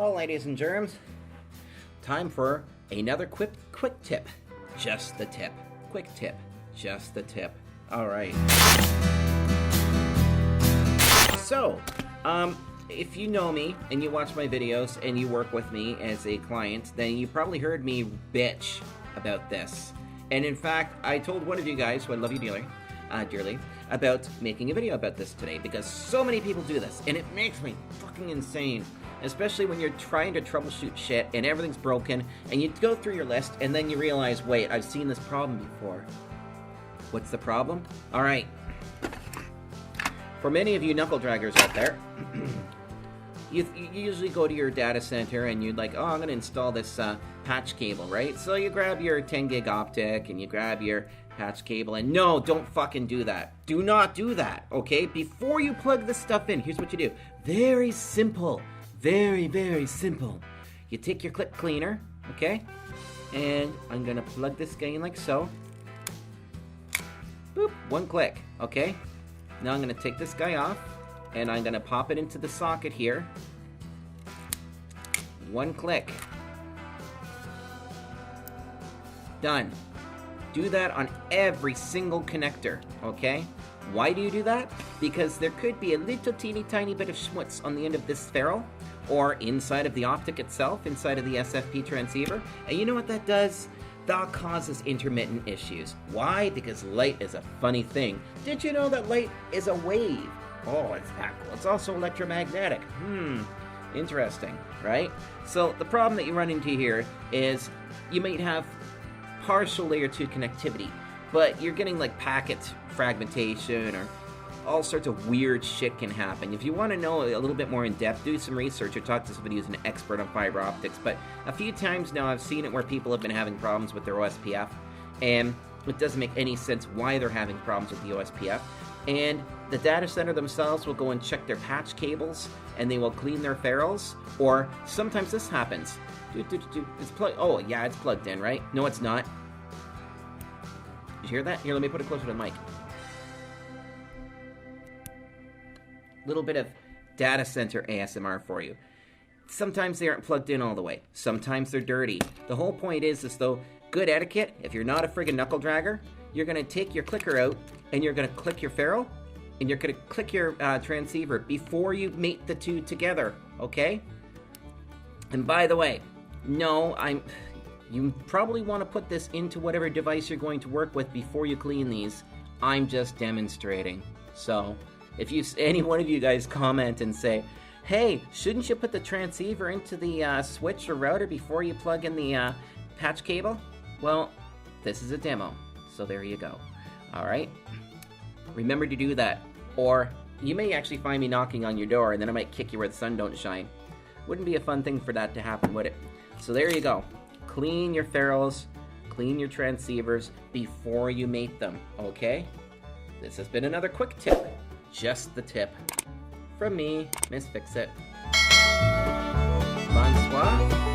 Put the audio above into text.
Well, ladies and germs, time for another quick tip. Just the tip. Quick tip. Just the tip. All right. So, if you know me and you watch my videos and you work with me as a client, then you probably heard me bitch about this. And in fact, I told one of you guys, who I love you dearly, about making a video about this today, because so many people do this, and it makes me fucking insane. Especially when you're trying to troubleshoot shit and everything's broken, and you go through your list and then you realize, wait, I've seen this problem before. What's the problem? All right. For many of you knuckle draggers out there, you usually go to your data center and you're like, oh, I'm going to install this patch cable, right? So you grab your 10 gig optic and you grab your patch cable, and no, don't fucking do that. Do not do that, okay? Before you plug this stuff in, here's what you do. Very simple. Very, very simple. You take your clip cleaner, okay? And I'm gonna plug this guy in like so. Boop, one click, okay? Now I'm gonna take this guy off, and I'm gonna pop it into the socket here. One click. Done. Do that on every single connector, okay? Why do you do that? Because there could be a little teeny tiny bit of schmutz on the end of this ferrule, or inside of the optic itself, inside of the SFP transceiver. And you know what that does? That causes intermittent issues. Why? Because light is a funny thing. Did you know that light is a wave? Oh, it's that cool. It's also electromagnetic. Interesting, right? So the problem that you run into here is you might have partial layer 2 connectivity, but you're getting like packet fragmentation, or all sorts of weird shit can happen. If you want to know a little bit more in depth, do some research or talk to somebody who's an expert on fiber optics. But a few times now I've seen it where people have been having problems with their OSPF, and it doesn't make any sense why they're having problems with the OSPF. And the data center themselves will go and check their patch cables, and they will clean their ferrules. Or sometimes this happens. It's plugged. Oh yeah, it's plugged in, right? No, it's not. Did you hear that? Here, let me put it closer to the mic. Little bit of data center ASMR for you. Sometimes they aren't plugged in all the way. Sometimes they're dirty. The whole point is though, good etiquette, if you're not a friggin' knuckle dragger, you're gonna take your clicker out and you're gonna click your ferrule and you're gonna click your transceiver before you mate the two together, okay? And by the way, no, you probably want to put this into whatever device you're going to work with before you clean these. I'm just demonstrating. So, if any one of you guys comment and say, hey, shouldn't you put the transceiver into the switch or router before you plug in the patch cable? Well, this is a demo, so there you go. All right? Remember to do that. Or you may actually find me knocking on your door, and then I might kick you where the sun don't shine. Wouldn't be a fun thing for that to happen, would it? So there you go. Clean your ferrules, clean your transceivers before you mate them, okay? This has been another quick tip. Just the tip. From me, Ms.Fixit. Bonsoir.